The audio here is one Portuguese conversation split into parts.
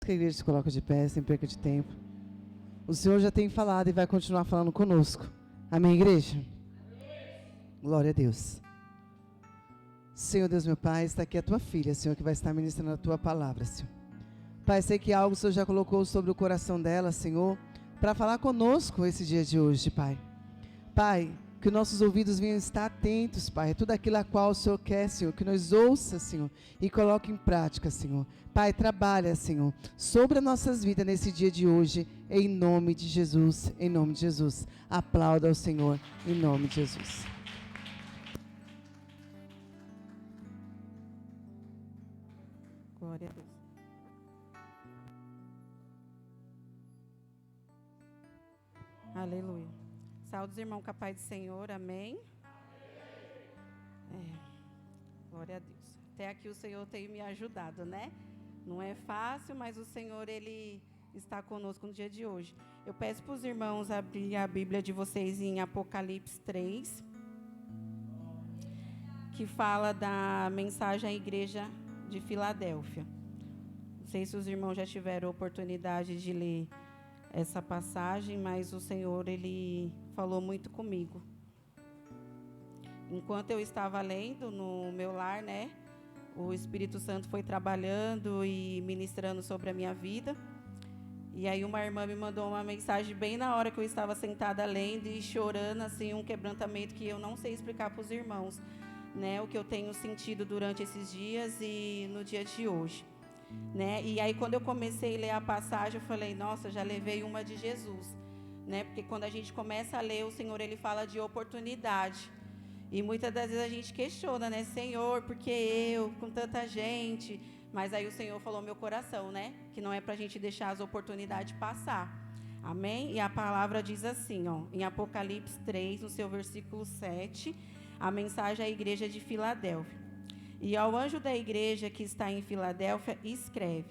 Que a igreja se coloca de pé, sem perca de tempo. O Senhor já tem falado e vai continuar falando conosco. Amém, igreja? Glória a Deus. Senhor Deus, meu Pai, está aqui a tua filha, Senhor, que vai estar ministrando a tua palavra, Senhor. Pai, sei que algo o Senhor já colocou sobre o coração dela, Senhor, para falar conosco esse dia de hoje, Pai. Pai, que nossos ouvidos venham estar atentos, Pai, a tudo aquilo a qual o Senhor quer, Senhor, que nós ouça, Senhor, e coloque em prática, Senhor. Pai, trabalha, Senhor, sobre as nossas vidas nesse dia de hoje, em nome de Jesus, em nome de Jesus. Aplauda ao Senhor, em nome de Jesus. Glória a Deus. Aleluia. Saúde, irmão, com a paz do Senhor, amém? Glória a Deus. Até aqui o Senhor tem me ajudado, né? Não é fácil, mas o Senhor, Ele está conosco no dia de hoje. Eu peço para os irmãos abrir a Bíblia de vocês em Apocalipse 3, que fala da mensagem à igreja de Filadélfia. Não sei se os irmãos já tiveram a oportunidade de ler essa passagem, mas o Senhor, Ele falou muito comigo. Enquanto eu estava lendo no meu lar, né, o Espírito Santo foi trabalhando e ministrando sobre a minha vida. E aí uma irmã me mandou uma mensagem bem na hora que eu estava sentada lendo e chorando, assim, um quebrantamento que eu não sei explicar para os irmãos, né, o que eu tenho sentido durante esses dias e no dia de hoje. Né? E aí quando eu comecei a ler a passagem, eu falei, nossa, já levei uma de Jesus, né? Porque quando a gente começa a ler, o Senhor, Ele fala de oportunidade, e muitas das vezes a gente questiona, né? Senhor, por que eu, com tanta gente? Mas aí o Senhor falou no meu coração, né? Que não é para a gente deixar as oportunidades passar, amém? E a palavra diz assim, ó, em Apocalipse 3, no seu versículo 7, a mensagem à igreja de Filadélfia. E ao anjo da igreja que está em Filadélfia, escreve: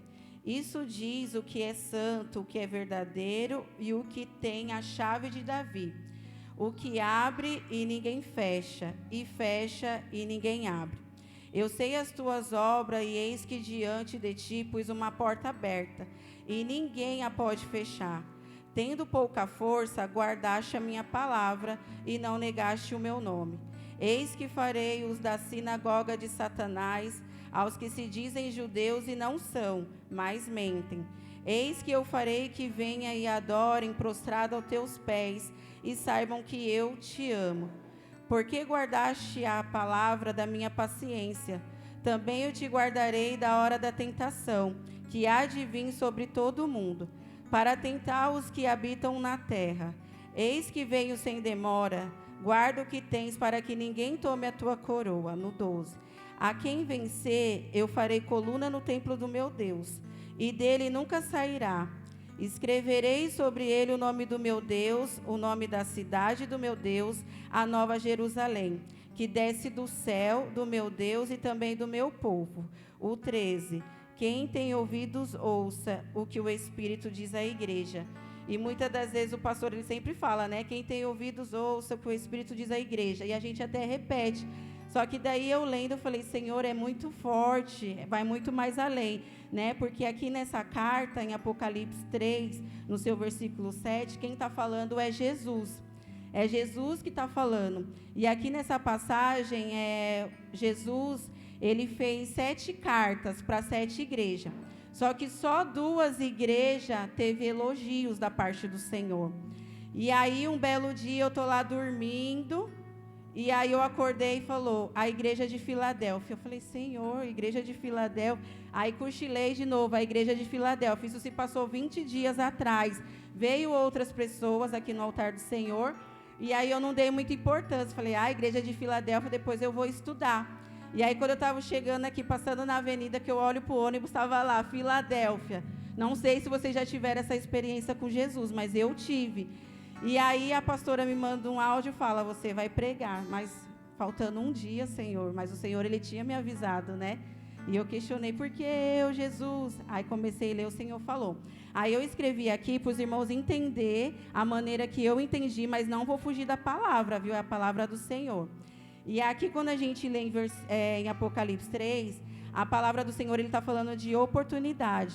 isso diz o que é santo, o que é verdadeiro e o que tem a chave de Davi, o que abre e ninguém fecha, e fecha e ninguém abre. Eu sei as tuas obras, e eis que diante de ti pus uma porta aberta, e ninguém a pode fechar. Tendo pouca força, guardaste a minha palavra, e não negaste o meu nome. Eis que farei os da sinagoga de Satanás, aos que se dizem judeus e não são, mas mentem. Eis que eu farei que venha e adorem prostrado aos teus pés, e saibam que eu te amo. Porque guardaste a palavra da minha paciência, também eu te guardarei da hora da tentação, que há de vir sobre todo o mundo, para tentar os que habitam na terra. Eis que venho sem demora. Guarda o que tens, para que ninguém tome a tua coroa. No 12. A quem vencer, eu farei coluna no templo do meu Deus, e dele nunca sairá. Escreverei sobre ele o nome do meu Deus, o nome da cidade do meu Deus, a nova Jerusalém, que desce do céu do meu Deus e também do meu povo. O 13. Quem tem ouvidos, ouça o que o Espírito diz à igreja. E muitas das vezes o pastor, ele sempre fala, né? Quem tem ouvidos, ouça o que o Espírito diz à igreja. E a gente até repete. Só que daí eu lendo, eu falei, Senhor, é muito forte, vai muito mais além, né? Porque aqui nessa carta, em Apocalipse 3, no seu versículo 7, quem está falando é Jesus. É Jesus que está falando. E aqui nessa passagem, Jesus, ele fez 7 cartas para 7 igrejas. Só que só 2 igrejas teve elogios da parte do Senhor. E aí, um belo dia, eu estou lá dormindo, e aí eu acordei e falou, a igreja de Filadélfia. Eu falei, Senhor, igreja de Filadélfia. Aí cochilei de novo, a igreja de Filadélfia. Isso se passou 20 dias atrás. Veio outras pessoas aqui no altar do Senhor, e aí eu não dei muita importância. Falei, a igreja de Filadélfia, depois eu vou estudar. E aí, quando eu estava chegando aqui, passando na avenida, que eu olho para o ônibus, estava lá, Filadélfia. Não sei se vocês já tiveram essa experiência com Jesus, mas eu tive. E aí, a pastora me manda um áudio e fala, você vai pregar, mas faltando um dia, Senhor. Mas o Senhor, Ele tinha me avisado, né? E eu questionei, por que eu, Jesus? Aí comecei a ler, o Senhor falou. Aí eu escrevi aqui para os irmãos entender a maneira que eu entendi, mas não vou fugir da palavra, viu? É a palavra do Senhor. E aqui, quando a gente lê em Apocalipse 3, a palavra do Senhor, ele está falando de oportunidade,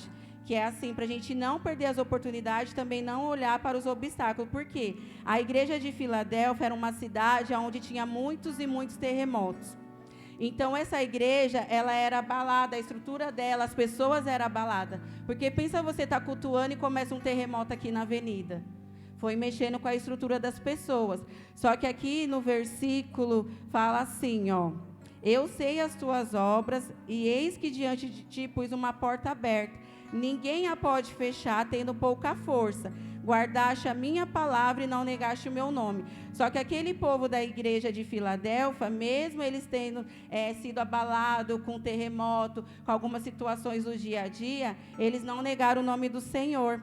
que é assim, para a gente não perder as oportunidades, também não olhar para os obstáculos. Por quê? A igreja de Filadélfia era uma cidade onde tinha muitos e muitos terremotos. Então, essa igreja, ela era abalada, a estrutura dela, as pessoas eram abaladas. Porque pensa você estar cultuando e começa um terremoto aqui na avenida. Foi mexendo com a estrutura das pessoas. Só que aqui no versículo fala assim, ó. Eu sei as tuas obras, e eis que diante de ti pus uma porta aberta. Ninguém a pode fechar, tendo pouca força. Guardaste a minha palavra e não negaste o meu nome. Só que aquele povo da igreja de Filadélfia, mesmo eles tendo sido abalados com terremoto, com algumas situações do dia a dia, eles não negaram o nome do Senhor.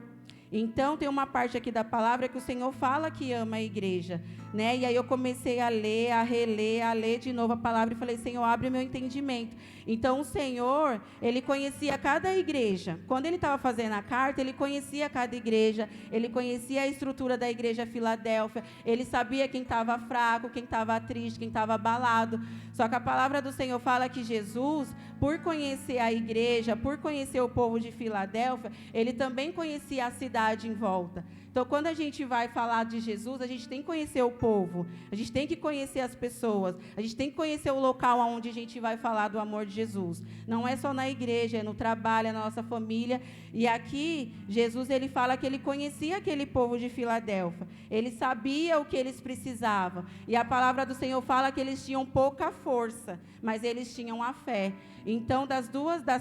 Então, tem uma parte aqui da palavra que o Senhor fala que ama a igreja, né? E aí eu comecei a ler, a reler, a ler de novo a palavra e falei, Senhor, abre meu entendimento. Então, o Senhor, Ele conhecia cada igreja. Quando Ele estava fazendo a carta, Ele conhecia cada igreja, Ele conhecia a estrutura da igreja Filadélfia, Ele sabia quem estava fraco, quem estava triste, quem estava abalado. Só que a palavra do Senhor fala que Jesus, por conhecer a igreja, por conhecer o povo de Filadélfia, Ele também conhecia a cidade em volta. Então, quando a gente vai falar de Jesus, a gente tem que conhecer o povo, a gente tem que conhecer as pessoas, a gente tem que conhecer o local onde a gente vai falar do amor de Jesus. Não é só na igreja, é no trabalho, é na nossa família. E aqui, Jesus, ele fala que ele conhecia aquele povo de Filadélfia. Ele sabia o que eles precisavam. E a palavra do Senhor fala que eles tinham pouca força, mas eles tinham a fé. Então, das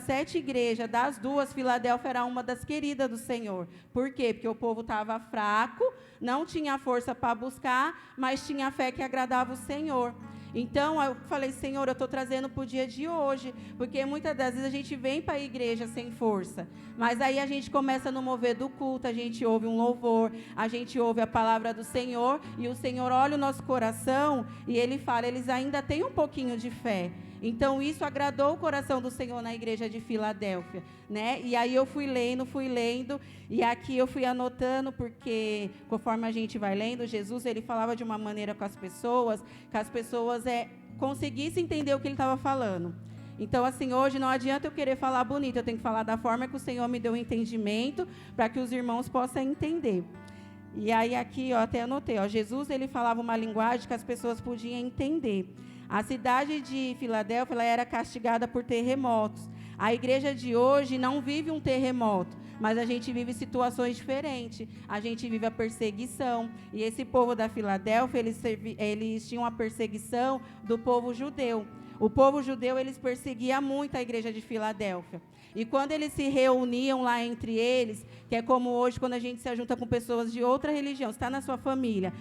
7 igrejas, das 2, Filadélfia era uma das queridas do Senhor. Por quê? Porque o povo estava fraco, não tinha força para buscar, mas tinha fé que agradava o Senhor. Então, eu falei, Senhor, eu estou trazendo para o dia de hoje, porque muitas das vezes a gente vem para a igreja sem força, mas aí a gente começa no mover do culto, a gente ouve um louvor, a gente ouve a palavra do Senhor, e o Senhor olha o nosso coração, e Ele fala, eles ainda têm um pouquinho de fé. Então, isso agradou o coração do Senhor na igreja de Filadélfia, né? E aí eu fui lendo, e aqui eu fui anotando, porque conforme a gente vai lendo, Jesus, ele falava de uma maneira com as pessoas, que as pessoas conseguissem entender o que ele estava falando. Então, assim, hoje não adianta eu querer falar bonito, eu tenho que falar da forma que o Senhor me deu o entendimento, para que os irmãos possam entender. E aí aqui, ó, até anotei, ó, Jesus, ele falava uma linguagem que as pessoas podiam entender. A cidade de Filadélfia, ela era castigada por terremotos. A igreja de hoje não vive um terremoto, mas a gente vive situações diferentes. A gente vive a perseguição. E esse povo da Filadélfia, eles tinham a perseguição do povo judeu. O povo judeu, eles perseguiam muito a igreja de Filadélfia. E quando eles se reuniam lá entre eles, que é como hoje, quando a gente se junta com pessoas de outra religião, está na sua família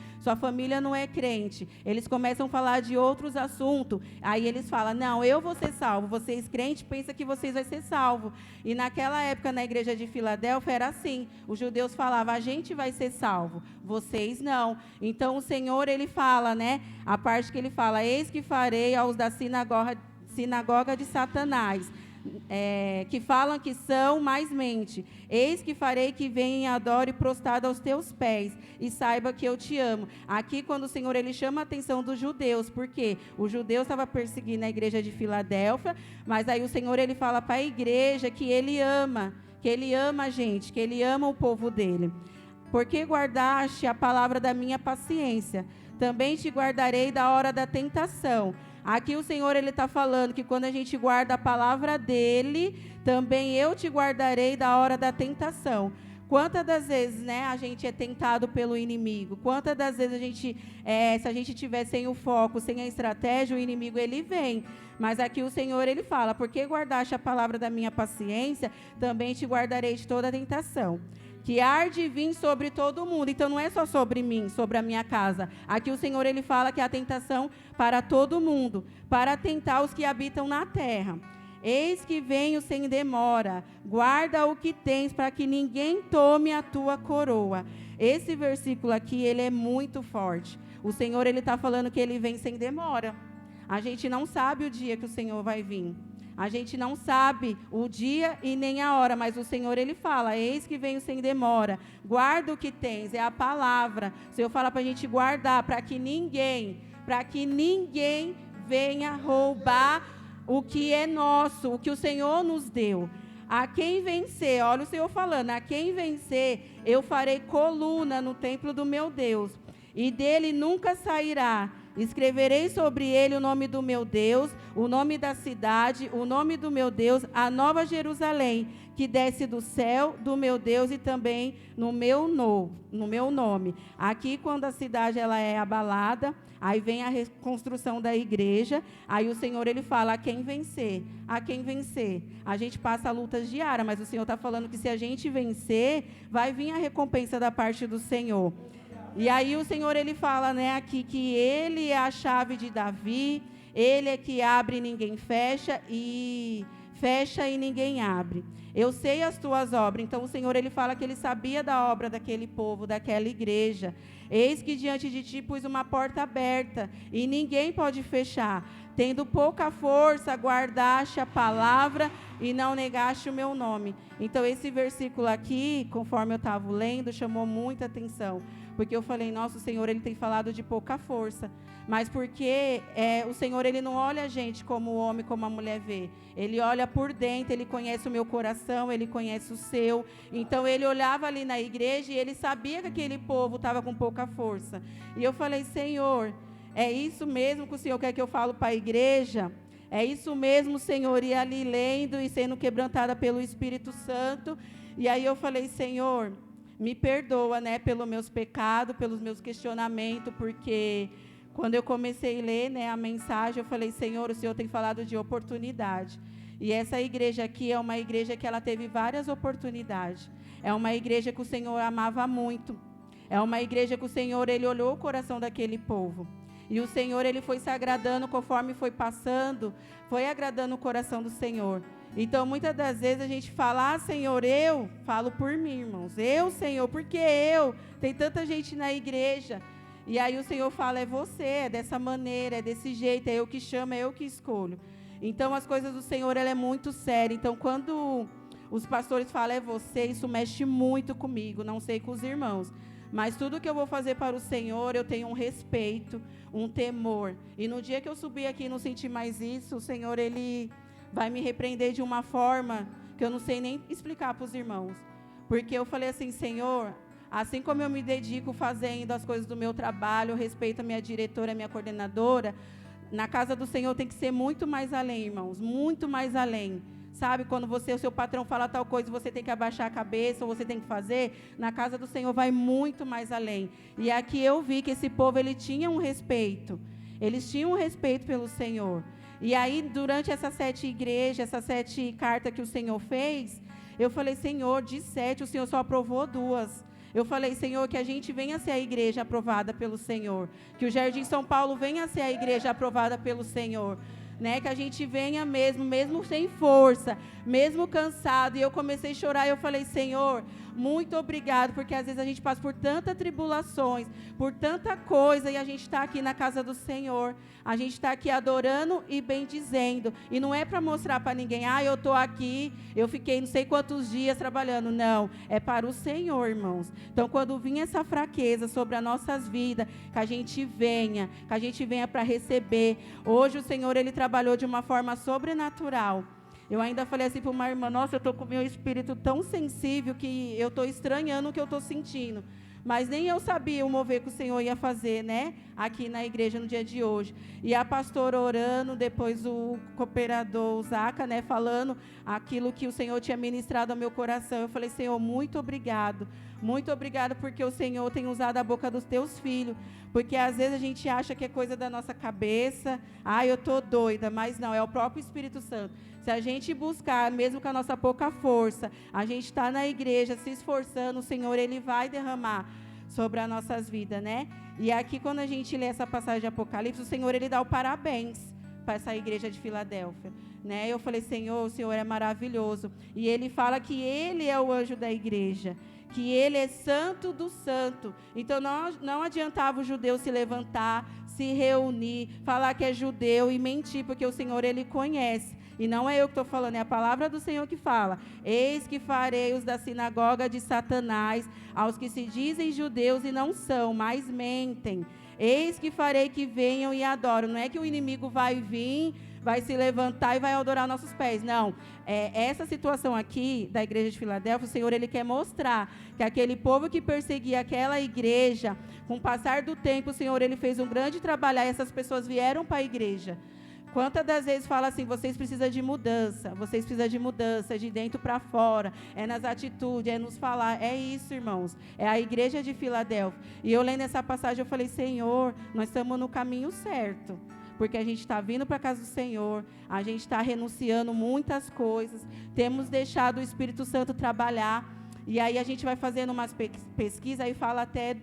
não é crente, eles começam a falar de outros assuntos, aí eles falam, não, eu vou ser salvo, vocês crentes pensam que vocês vão ser salvos. E naquela época, na igreja de Filadélfia, era assim, os judeus falavam, a gente vai ser salvo, vocês não. Então, o Senhor, ele fala, né, a parte que ele fala, eis que farei aos da sinagoga de Satanás, que falam que são, mas mente. Eis que farei que venha e adore prostrado aos teus pés, e saiba que eu te amo. Aqui, quando o Senhor, ele chama a atenção dos judeus, porque os judeus estavam perseguindo a igreja de Filadélfia, mas aí o Senhor, ele fala para a igreja que ele ama a gente, que ele ama o povo dele. Porque guardaste a palavra da minha paciência, também te guardarei da hora da tentação. Aqui o Senhor, ele está falando que quando a gente guarda a palavra dele, também eu te guardarei da hora da tentação. Quantas das vezes, né, a gente é tentado pelo inimigo? Quantas das vezes a gente, se a gente tiver sem o foco, sem a estratégia, o inimigo, ele vem. Mas aqui o Senhor, ele fala, porque guardaste a palavra da minha paciência, também te guardarei de toda a tentação, que há de vir sobre todo mundo. Então, não é só sobre mim, sobre a minha casa. Aqui o Senhor, ele fala que há tentação para todo mundo, para tentar os que habitam na terra. Eis que venho sem demora, guarda o que tens, para que ninguém tome a tua coroa. Esse versículo aqui, ele é muito forte. O Senhor, ele está falando que ele vem sem demora. A gente não sabe o dia que o Senhor vai vir. A gente não sabe o dia e nem a hora, mas o Senhor, ele fala, eis que venho sem demora, guarda o que tens, é a palavra. O Senhor fala para a gente guardar, para que ninguém venha roubar o que é nosso, o que o Senhor nos deu. A quem vencer, olha o Senhor falando, a quem vencer, eu farei coluna no templo do meu Deus, e dele nunca sairá. Escreverei sobre ele o nome do meu Deus, o nome da cidade, o nome do meu Deus, a nova Jerusalém, que desce do céu do meu Deus e também no meu nome. Aqui, quando a cidade ela é abalada, aí vem a reconstrução da igreja, aí o Senhor ele fala a quem vencer, a quem vencer. A gente passa lutas diárias, mas o Senhor está falando que se a gente vencer, vai vir a recompensa da parte do Senhor. E aí o Senhor ele fala, né, aqui que ele é a chave de Davi, ele é que abre e ninguém fecha e ninguém abre. Eu sei as tuas obras. Então o Senhor ele fala que ele sabia da obra daquele povo, daquela igreja. Eis que diante de ti pus uma porta aberta e ninguém pode fechar. Tendo pouca força, guardaste a palavra e não negaste o meu nome. Então esse versículo aqui, conforme eu estava lendo, chamou muita atenção. Porque eu falei, nossa, o Senhor ele tem falado de pouca força. Mas porque o Senhor ele não olha a gente como o homem, como a mulher vê. Ele olha por dentro, ele conhece o meu coração, ele conhece o seu. Então ele olhava ali na igreja e ele sabia que aquele povo estava com pouca força. E eu falei, Senhor, é isso mesmo que o Senhor quer que eu falo para a igreja? É isso mesmo, Senhor, e ali lendo e sendo quebrantada pelo Espírito Santo. E aí eu falei, Senhor, me perdoa, né, pelos meus pecados, pelos meus questionamentos, porque quando eu comecei a ler, né, a mensagem, eu falei, Senhor, o Senhor tem falado de oportunidade. E essa igreja aqui é uma igreja que ela teve várias oportunidades. É uma igreja que o Senhor amava muito. É uma igreja que o Senhor, ele olhou o coração daquele povo. E o Senhor, ele foi se agradando conforme foi passando, foi agradando o coração do Senhor. Então, muitas das vezes a gente fala, Senhor, eu falo por mim, irmãos. Eu, Senhor, porque eu? Tem tanta gente na igreja. E aí o Senhor fala, é você, é dessa maneira, é desse jeito, é eu que chamo, é eu que escolho. Então, as coisas do Senhor, ela é muito séria. Então, quando os pastores falam, é você, isso mexe muito comigo, não sei com os irmãos. Mas tudo que eu vou fazer para o Senhor, eu tenho um respeito, um temor. E no dia que eu subir aqui e não sentir mais isso, o Senhor, ele vai me repreender de uma forma que eu não sei nem explicar para os irmãos. Porque eu falei assim, Senhor, assim como eu me dedico fazendo as coisas do meu trabalho, eu respeito a minha diretora, a minha coordenadora, na casa do Senhor tem que ser muito mais além, irmãos, muito mais além. Sabe, quando o seu patrão fala tal coisa, você tem que abaixar a cabeça, ou você tem que fazer, na casa do Senhor vai muito mais além. E aqui eu vi que esse povo, ele tinha um respeito. Eles tinham um respeito pelo Senhor. E aí, durante essas 7 igrejas, essas 7 cartas que o Senhor fez, eu falei, Senhor, de 7, o Senhor só aprovou 2. Eu falei, Senhor, que a gente venha a ser a igreja aprovada pelo Senhor. Que o Jardim São Paulo venha a ser a igreja aprovada pelo Senhor. Né, que a gente venha mesmo sem força, mesmo cansado. E eu comecei a chorar e eu falei, Senhor, muito obrigado, porque às vezes a gente passa por tantas tribulações, por tanta coisa, e a gente está aqui na casa do Senhor. A gente está aqui adorando e bendizendo. E não é para mostrar para ninguém, eu estou aqui, eu fiquei não sei quantos dias trabalhando. Não, é para o Senhor, irmãos. Então, quando vinha essa fraqueza sobre as nossas vidas, que a gente venha para receber. Hoje o Senhor, ele trabalhou de uma forma sobrenatural. Eu ainda falei assim para uma irmã, nossa, eu estou com o meu espírito tão sensível que eu estou estranhando o que eu estou sentindo. Mas nem eu sabia o mover que o Senhor ia fazer, né? Aqui na igreja no dia de hoje. E a pastora orando, depois o cooperador, o Zaca, né? Falando aquilo que o Senhor tinha ministrado ao meu coração. Eu falei, Senhor, muito obrigado. Muito obrigado porque o Senhor tem usado a boca dos teus filhos. Porque às vezes a gente acha que é coisa da nossa cabeça. Eu estou doida. Mas não, é o próprio Espírito Santo. Se a gente buscar, mesmo com a nossa pouca força, a gente está na igreja se esforçando, o Senhor, ele vai derramar sobre as nossas vidas, né? E aqui, quando a gente lê essa passagem de Apocalipse, o Senhor, ele dá o parabéns para essa igreja de Filadélfia, né? Eu falei, Senhor, o Senhor é maravilhoso. E ele fala que ele é o anjo da igreja, que ele é santo do santo. Então, não adiantava o judeu se levantar, se reunir, falar que é judeu e mentir, porque o Senhor, ele conhece. E não é eu que estou falando, é a palavra do Senhor que fala. Eis que farei os da sinagoga de Satanás, aos que se dizem judeus e não são, mas mentem. Eis que farei que venham e adoram. Não é que o inimigo vai vir, vai se levantar e vai adorar nossos pés. Não, essa situação aqui da igreja de Filadélfia, o Senhor, Ele quer mostrar que aquele povo que perseguia aquela igreja, com o passar do tempo, o Senhor, Ele fez um grande trabalho e essas pessoas vieram para a igreja. Quantas das vezes fala assim, vocês precisam de mudança, de dentro para fora, é nas atitudes, é nos falar, é isso, irmãos, é a igreja de Filadélfia. E eu lendo essa passagem, eu falei, Senhor, nós estamos no caminho certo, porque a gente está vindo para a casa do Senhor, a gente está renunciando muitas coisas, temos deixado o Espírito Santo trabalhar, e aí a gente vai fazendo umas pesquisas, aí fala até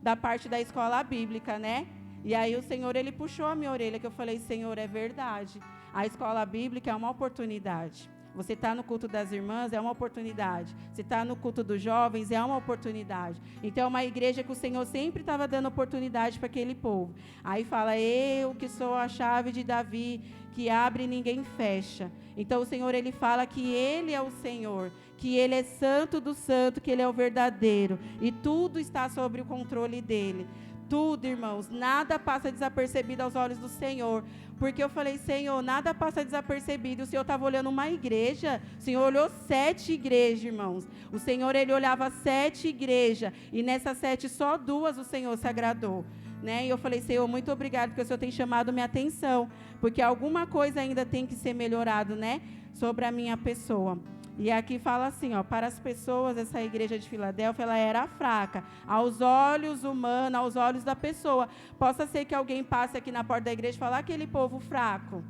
da parte da escola bíblica, né? E aí o Senhor, Ele puxou a minha orelha, que eu falei, Senhor, é verdade. A escola bíblica é uma oportunidade. Você está no culto das irmãs, é uma oportunidade. Você está no culto dos jovens, é uma oportunidade. Então, é uma igreja que o Senhor sempre estava dando oportunidade para aquele povo. Aí fala, eu que sou a chave de Davi, que abre e ninguém fecha. Então, o Senhor, Ele fala que Ele é o Senhor, que Ele é santo do santo, que Ele é o verdadeiro. E tudo está sob o controle dEle. Tudo, irmãos, nada passa desapercebido aos olhos do Senhor, porque eu falei, Senhor, nada passa desapercebido. O Senhor estava olhando uma igreja, o Senhor olhou 7 igrejas, irmãos. O Senhor, Ele olhava 7 igrejas, e nessas 7, só 2 o Senhor se agradou. Né? E eu falei, Senhor, muito obrigado, porque o Senhor tem chamado minha atenção, porque alguma coisa ainda tem que ser melhorado, né, sobre a minha pessoa. E aqui fala assim, ó, para as pessoas, essa igreja de Filadélfia, ela era fraca, aos olhos humanos, aos olhos da pessoa. Possa ser que alguém passe aqui na porta da igreja e fale, aquele povo fraco.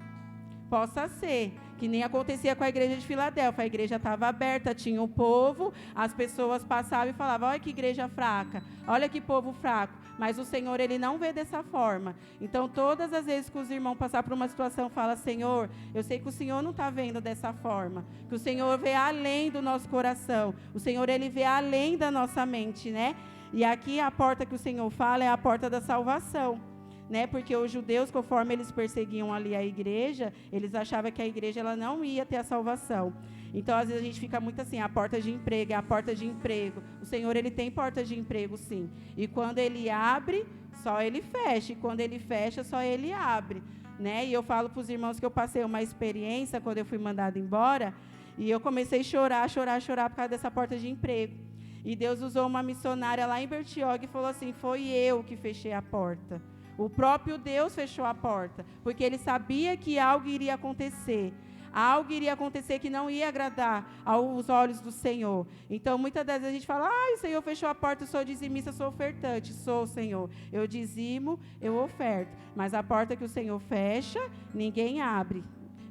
Possa ser, que nem acontecia com a igreja de Filadélfia. A igreja estava aberta, tinha o povo, as pessoas passavam e falavam, olha que igreja fraca, olha que povo fraco. Mas o Senhor, Ele não vê dessa forma. Então, todas as vezes que os irmãos passar por uma situação, fala, Senhor, eu sei que o Senhor não está vendo dessa forma, que o Senhor vê além do nosso coração, o Senhor, Ele vê além da nossa mente, né? E aqui a porta que o Senhor fala é a porta da salvação, né? Porque os judeus, conforme eles perseguiam ali a igreja, eles achavam que a igreja ela não ia ter a salvação. Então, às vezes, a gente fica muito assim, a porta de emprego, é a porta de emprego. O Senhor, Ele tem porta de emprego, sim. E quando Ele abre, só Ele fecha. E quando Ele fecha, só Ele abre. Né? E eu falo para os irmãos que eu passei uma experiência, quando eu fui mandada embora, e eu comecei a chorar por causa dessa porta de emprego. E Deus usou uma missionária lá em Bertioga e falou assim, foi eu que fechei a porta. O próprio Deus fechou a porta, porque Ele sabia que algo iria acontecer. Algo iria acontecer que não ia agradar aos olhos do Senhor. Então, muitas das vezes a gente fala, o Senhor fechou a porta, eu sou dizimista, sou ofertante. Sou, Senhor. Eu dizimo, eu oferto. Mas a porta que o Senhor fecha, ninguém abre.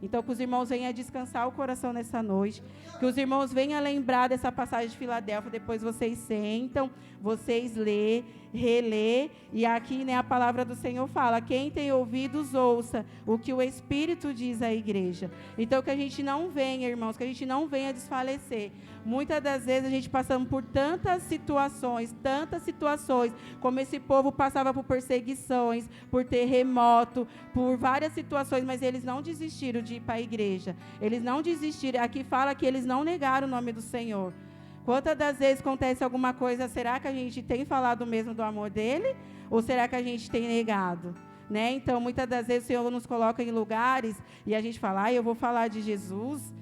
Então, que os irmãos venham descansar o coração nessa noite. Que os irmãos venham lembrar dessa passagem de Filadélfia. Depois vocês sentam, vocês lê, relê. E aqui, né, a palavra do Senhor fala, quem tem ouvidos, ouça o que o Espírito diz à igreja. Então, que a gente não venha, irmãos, que a gente não venha desfalecer. Muitas das vezes a gente passamos por tantas situações, como esse povo passava por perseguições, por terremoto, por várias situações, mas eles não desistiram de ir para a igreja. Eles não desistiram. Aqui fala que eles não negaram o nome do Senhor. Quantas das vezes acontece alguma coisa, será que a gente tem falado mesmo do amor dele? Ou será que a gente tem negado? Né? Então, muitas das vezes o Senhor nos coloca em lugares e a gente fala, eu vou falar de Jesus,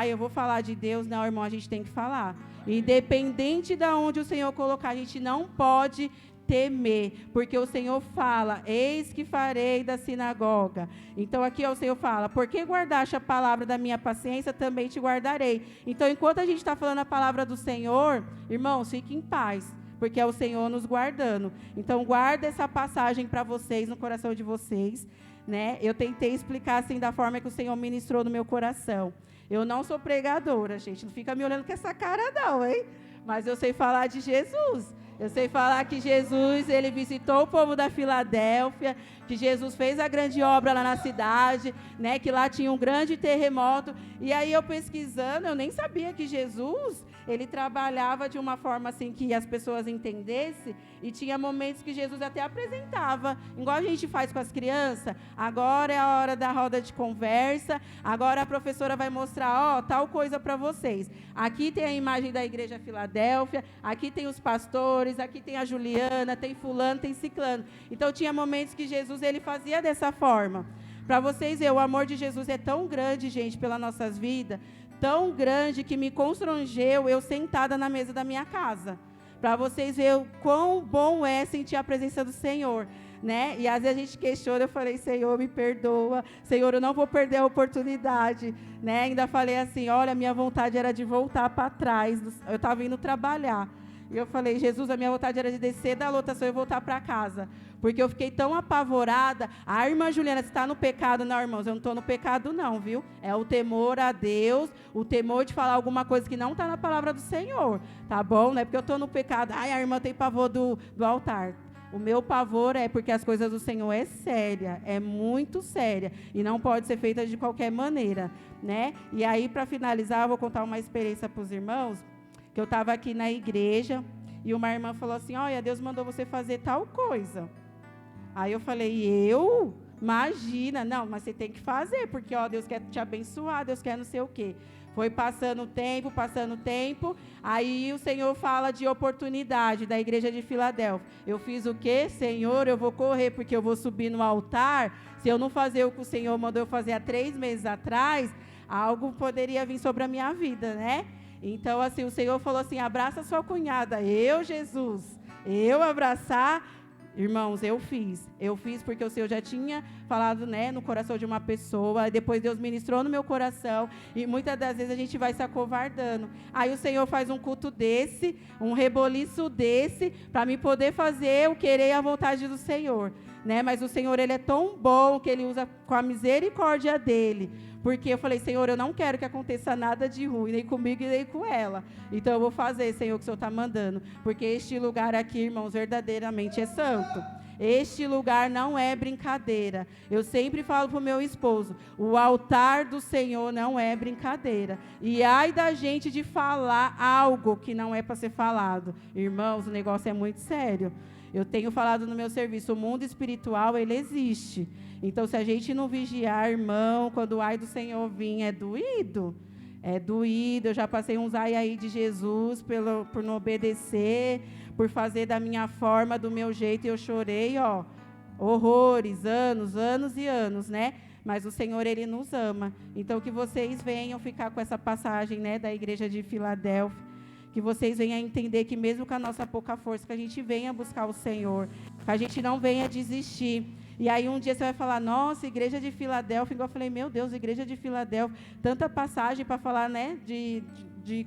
eu vou falar de Deus. Não, irmão, a gente tem que falar. Independente de onde o Senhor colocar, a gente não pode temer, porque o Senhor fala, eis que farei da sinagoga. Então aqui o Senhor fala, porque guardaste a palavra da minha paciência, também te guardarei. Então enquanto a gente está falando a palavra do Senhor, irmãos, fiquem em paz, porque é o Senhor nos guardando. Então guarda essa passagem para vocês, no coração de vocês, né? Eu tentei explicar assim da forma que o Senhor ministrou no meu coração. Eu não sou pregadora, gente, não fica me olhando com essa cara não, hein? Mas eu sei falar de Jesus. Eu sei falar que Jesus, Ele visitou o povo da Filadélfia, que Jesus fez a grande obra lá na cidade, né, que lá tinha um grande terremoto. E aí eu pesquisando, eu nem sabia que Jesus, Ele trabalhava de uma forma assim que as pessoas entendessem, e tinha momentos que Jesus até apresentava, igual a gente faz com as crianças. Agora é a hora da roda de conversa, agora a professora vai mostrar, tal coisa para vocês. Aqui tem a imagem da igreja Filadélfia, aqui tem os pastores, aqui tem a Juliana, tem fulano, tem ciclano. Então tinha momentos que Jesus, Ele fazia dessa forma. Para vocês verem, o amor de Jesus é tão grande, gente, pelas nossas vidas, tão grande que me constrangeu eu sentada na mesa da minha casa. Para vocês verem o quão bom é sentir a presença do Senhor, né? E às vezes a gente questiona, eu falei, Senhor, me perdoa, Senhor, eu não vou perder a oportunidade, né? Ainda falei assim, olha, minha vontade era de voltar para trás, eu estava indo trabalhar. E eu falei, Jesus, a minha vontade era de descer da lotação e voltar para casa. Porque eu fiquei tão apavorada. A irmã Juliana, você está no pecado? Não, irmãos, eu não estou no pecado não, viu? É o temor a Deus, o temor de falar alguma coisa que não está na palavra do Senhor, tá bom? Não é porque eu estou no pecado. Ai, a irmã tem pavor do altar. O meu pavor é porque as coisas do Senhor é séria, é muito séria. E não pode ser feita de qualquer maneira, né? E aí, para finalizar, eu vou contar uma experiência para os irmãos, que eu estava aqui na igreja, e uma irmã falou assim, olha, Deus mandou você fazer tal coisa. Aí eu falei, eu? Imagina. Não, mas você tem que fazer, porque ó, Deus quer te abençoar, Deus quer não sei o quê. Foi passando o tempo, aí o Senhor fala de oportunidade da igreja de Filadélfia. Eu fiz o quê? Senhor, eu vou correr, porque eu vou subir no altar. Se eu não fazer o que o Senhor mandou eu fazer há 3 meses atrás, algo poderia vir sobre a minha vida, né? Então, assim, o Senhor falou assim, abraça sua cunhada. Eu, Jesus, eu abraçar... Irmãos, eu fiz porque o Senhor já tinha falado, né, no coração de uma pessoa, depois Deus ministrou no meu coração, e muitas das vezes a gente vai se acovardando. Aí o Senhor faz um culto desse, um reboliço desse, para mim poder fazer o querer e a vontade do Senhor, né? Mas o Senhor, Ele é tão bom que Ele usa com a misericórdia dEle, porque eu falei, Senhor, eu não quero que aconteça nada de ruim, nem comigo e nem com ela. Então eu vou fazer, Senhor, o que o Senhor está mandando. Porque este lugar aqui, irmãos, verdadeiramente é santo. Este lugar não é brincadeira. Eu sempre falo para o meu esposo, o altar do Senhor não é brincadeira. E ai da gente de falar algo que não é para ser falado. Irmãos, o negócio é muito sério. Eu tenho falado no meu serviço, o mundo espiritual, ele existe. Então, se a gente não vigiar, irmão, quando o ai do Senhor vir, é doído. É doído. Eu já passei uns ai aí de Jesus por não obedecer, por fazer da minha forma, do meu jeito, e eu chorei, ó, horrores, anos e anos, né? Mas o Senhor, Ele nos ama. Então, que vocês venham ficar com essa passagem, né, da igreja de Filadélfia, que vocês venham entender que mesmo com a nossa pouca força, que a gente venha buscar o Senhor, que a gente não venha desistir. E aí um dia você vai falar, nossa, igreja de Filadélfia, igual eu falei, meu Deus, igreja de Filadélfia, tanta passagem para falar, né, de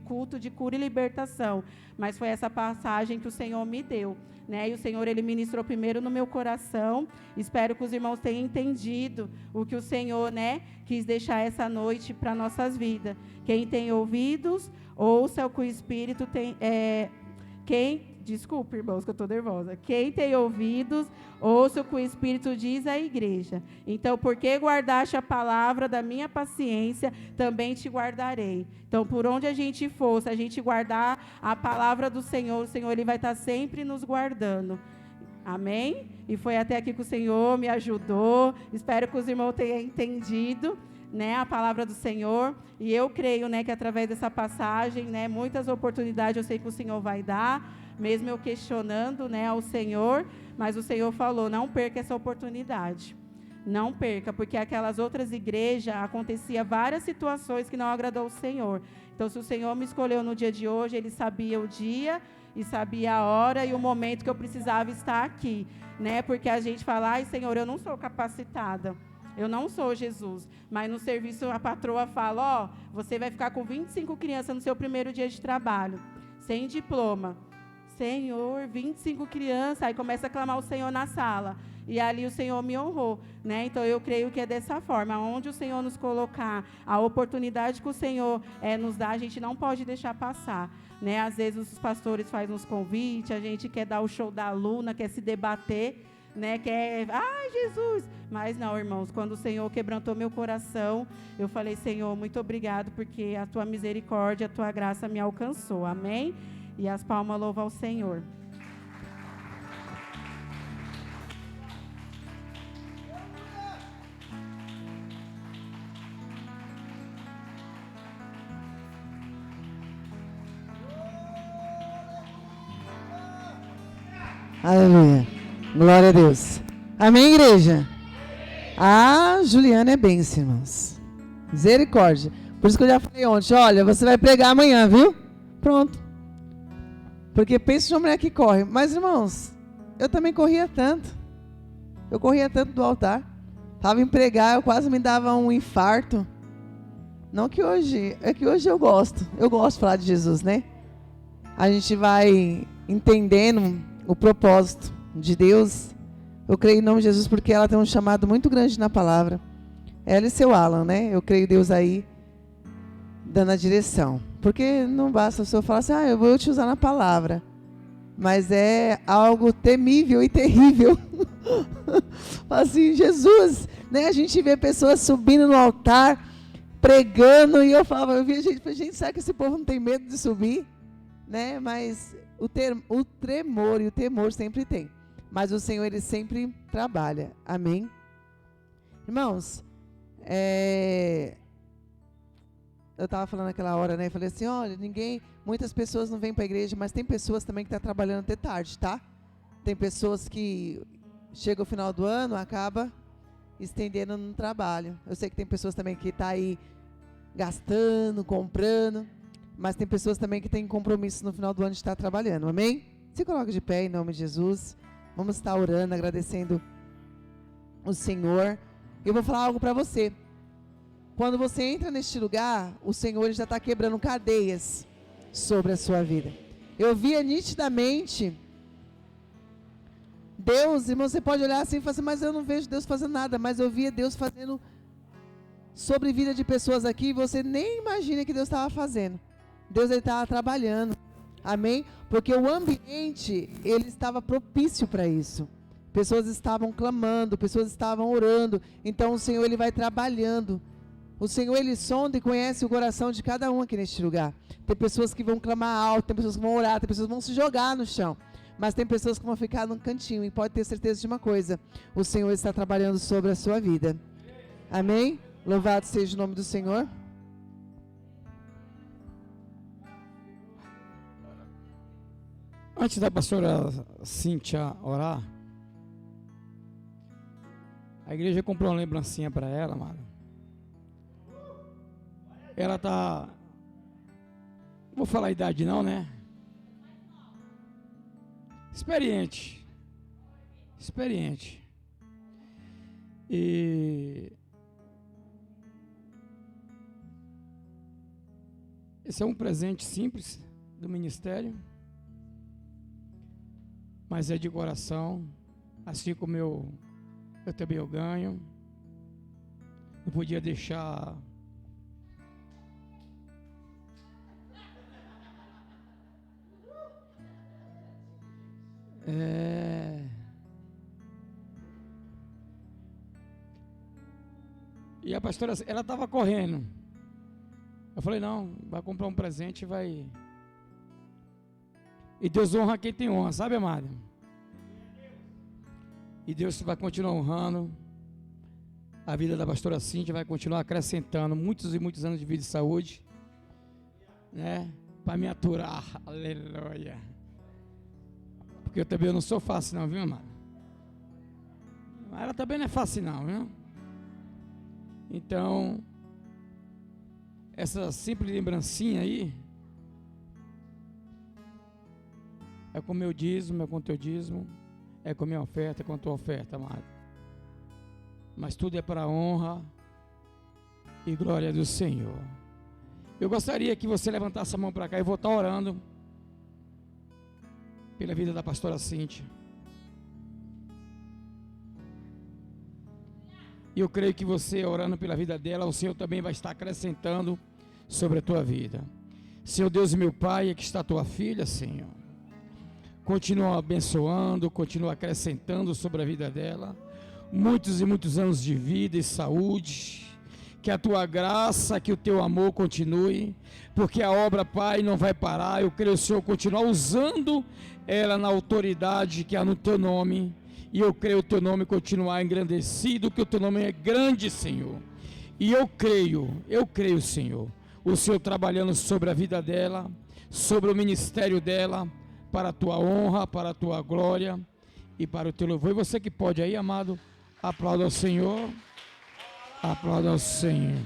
culto, de cura e libertação. Mas foi essa passagem que o Senhor me deu, né? E o Senhor, Ele ministrou primeiro no meu coração. Espero que os irmãos tenham entendido o que o Senhor, né, quis deixar essa noite para nossas vidas. Quem tem ouvidos, ouça o que o Espírito tem... Desculpa, irmãos, que eu estou nervosa. Quem tem ouvidos, ouça o que o Espírito diz à igreja. Então, porque guardaste a palavra da minha paciência, também te guardarei. Então, por onde a gente for, se a gente guardar a palavra do Senhor, o Senhor, Ele vai estar sempre nos guardando. Amém? E foi até aqui que o Senhor me ajudou. Espero que os irmãos tenham entendido, né, a palavra do Senhor. E eu creio, né, que através dessa passagem, né, muitas oportunidades eu sei que o Senhor vai dar, mesmo eu questionando, né, ao Senhor, mas o Senhor falou, não perca essa oportunidade. Não perca, porque aquelas outras igrejas acontecia várias situações que não agradou ao Senhor. Então, se o Senhor me escolheu no dia de hoje, Ele sabia o dia e sabia a hora e o momento que eu precisava estar aqui, né? Porque a gente fala, ai, Senhor, eu não sou capacitada. Eu não sou Jesus, mas no serviço a patroa fala, ó, você vai ficar com 25 crianças no seu primeiro dia de trabalho, sem diploma. Senhor, 25 crianças, aí começa a clamar o Senhor na sala, e ali o Senhor me honrou, né? Então eu creio que é dessa forma, onde o Senhor nos colocar, a oportunidade que o Senhor nos dá, a gente não pode deixar passar, né? Às vezes os pastores fazem uns convites, a gente quer dar o show da aluna, quer se debater, né, ai, Jesus, mas não, irmãos, quando o Senhor quebrantou meu coração, eu falei, Senhor, muito obrigado, porque a Tua misericórdia, a Tua graça me alcançou, amém? E as palmas louvam ao Senhor. Aleluia. Glória a Deus. Amém, igreja? A Juliana é bênção, irmãos. Misericórdia. Por isso que eu já falei ontem, olha, você vai pregar amanhã, viu? Pronto. Porque pensa numa mulher que corre. Mas, irmãos, eu também corria tanto. Eu corria tanto do altar. Estava em pregar, eu quase me dava um infarto. Não que hoje, é que hoje eu gosto de falar de Jesus, né? A gente vai entendendo o propósito de Deus. Eu creio em nome de Jesus porque ela tem um chamado muito grande na palavra. Ela e seu Alan, né? Eu creio Deus aí dando a direção. Porque não basta o senhor falar assim, eu vou te usar na palavra. Mas é algo temível e terrível. Assim, Jesus, né? A gente vê pessoas subindo no altar, pregando, e eu via gente, será que esse povo não tem medo de subir? Né? Mas o tremor e o temor sempre tem. Mas o Senhor, Ele sempre trabalha. Amém? Irmãos, eu estava falando naquela hora, né? Falei assim, olha, muitas pessoas não vêm para a igreja, mas tem pessoas também que estão trabalhando até tarde, tá? Tem pessoas que chega o final do ano, acaba estendendo no trabalho. Eu sei que tem pessoas também que estão aí gastando, comprando, mas tem pessoas também que têm compromisso no final do ano de estar trabalhando, amém? Se coloca de pé em nome de Jesus. Vamos estar orando, agradecendo o Senhor. Eu vou falar algo para você. Quando você entra neste lugar, o Senhor ele já está quebrando cadeias sobre a sua vida. Eu via nitidamente Deus, irmão, você pode olhar assim e falar assim, mas eu não vejo Deus fazendo nada, mas eu via Deus fazendo sobre a vida de pessoas aqui, você nem imagina que Deus estava fazendo. Deus estava trabalhando, amém? Porque o ambiente, ele estava propício para isso. Pessoas estavam clamando, pessoas estavam orando, então o Senhor ele vai trabalhando. O Senhor, Ele sonda e conhece o coração de cada um aqui neste lugar. Tem pessoas que vão clamar alto, tem pessoas que vão orar, tem pessoas que vão se jogar no chão. Mas tem pessoas que vão ficar num cantinho. E pode ter certeza de uma coisa, o Senhor está trabalhando sobre a sua vida. Amém? Louvado seja o nome do Senhor. Antes da pastora Cíntia orar, a igreja comprou uma lembrancinha para ela, mano. Ela tá, não vou falar a idade não, né? Experiente. E esse é um presente simples do ministério, mas é de coração, assim como eu também ganho. Não podia deixar E a pastora, ela estava correndo. Eu falei, não, vai comprar um presente e vai. E Deus honra quem tem honra, sabe, amado? E Deus vai continuar honrando. A vida da pastora Cíntia vai continuar acrescentando muitos e muitos anos de vida e saúde, né? Para me aturar, aleluia. Porque eu também não sou fácil não, viu, amado? Mas ela também não é fácil não, viu? Então, essa simples lembrancinha aí, é com o meu dízimo, é com o teu dízimo, é com a minha oferta, é com a tua oferta, amado. Mas tudo é para a honra e glória do Senhor. Eu gostaria que você levantasse a mão para cá e vou estar orando pela vida da pastora Cíntia. E eu creio que você orando pela vida dela, o Senhor também vai estar acrescentando sobre a tua vida. Senhor Deus e meu Pai, aqui está a tua filha, Senhor. Continua abençoando, continua acrescentando sobre a vida dela. Muitos e muitos anos de vida e saúde. Que a tua graça, que o teu amor continue. Porque a obra, Pai, não vai parar. Eu creio que o Senhor continuar usando ela na autoridade que há no teu nome. E eu creio o teu nome continuar engrandecido, que o teu nome é grande, Senhor. E eu creio, Senhor, o Senhor trabalhando sobre a vida dela, sobre o ministério dela, para a tua honra, para a tua glória e para o teu louvor. E você que pode aí, amado, Aplauda ao Senhor. Aplauda ao Senhor.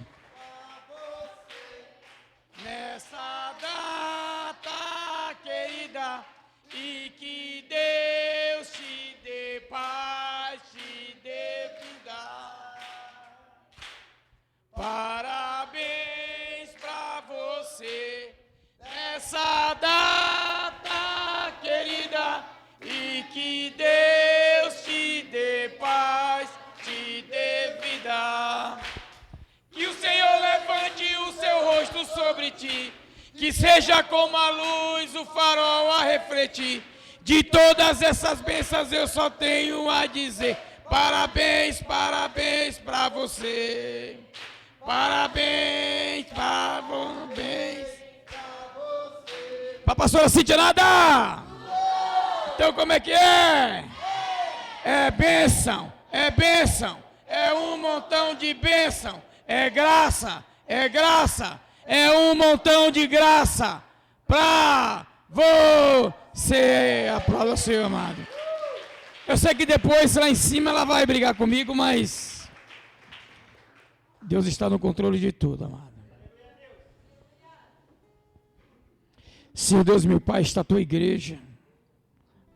Nessa data querida, e que Deus te dê paz, te dê vida. Parabéns pra você nessa data querida, e que Deus te dê paz, te dê vida. Que o Senhor levante o seu rosto sobre ti, que seja como a luz, o farol a refletir. De todas essas bênçãos eu só tenho a dizer: parabéns, parabéns pra você. Parabéns, parabéns. Pra pastora Cíntia nada? Então como é que é? É bênção, é bênção, é um montão de bênção. É graça, é graça, é um montão de graça pra você. Aplauda o Senhor, amado. Eu sei que depois lá em cima ela vai brigar comigo, mas Deus está no controle de tudo, amado. Senhor Deus, meu Pai, está a tua igreja,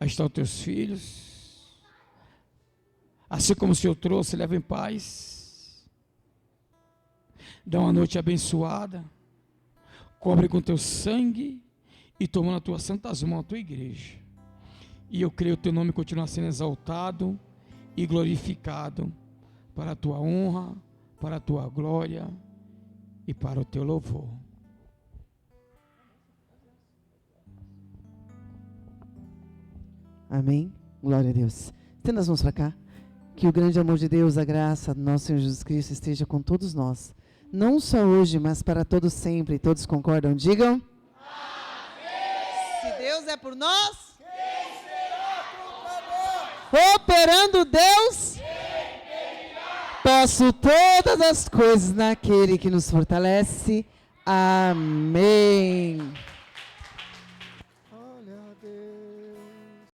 aí estão os teus filhos. Assim como o Senhor trouxe, leva em paz. Dá uma noite abençoada, cobre com teu sangue e toma nas tuas santas mãos a tua igreja. E eu creio que o teu nome continua sendo exaltado e glorificado para a tua honra, para a tua glória e para o teu louvor. Amém? Glória a Deus. Estenda as mãos para cá. Que o grande amor de Deus, a graça do nosso Senhor Jesus Cristo esteja com todos nós. Não só hoje, mas para todos sempre. Todos concordam? Digam. Amém. Se Deus é por nós, quem será contra nós? Operando Deus, posso todas as coisas naquele que nos fortalece. Amém.